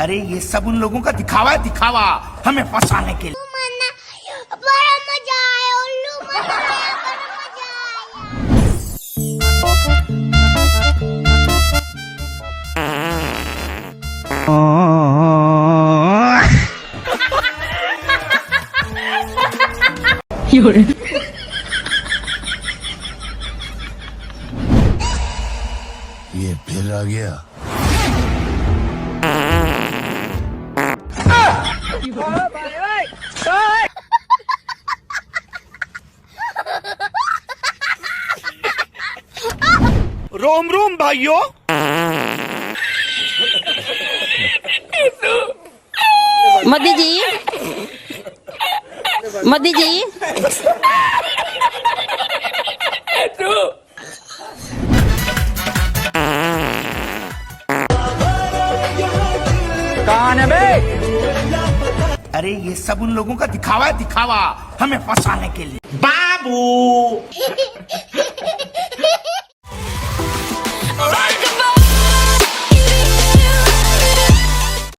अरे ये सब उन लोगों का दिखावा है, दिखावा हमें फंसाने के लिए। बड़ा मजा आया उल्लू मजा आया, बड़ा मजा आया। ये फिर आ गया। रोम रोम भाइयों। मोदी जी, मोदी जी, कौन है बे? अरे ये सब उन लोगों का दिखावा है, दिखावा हमें फंसाने के लिए। बाबू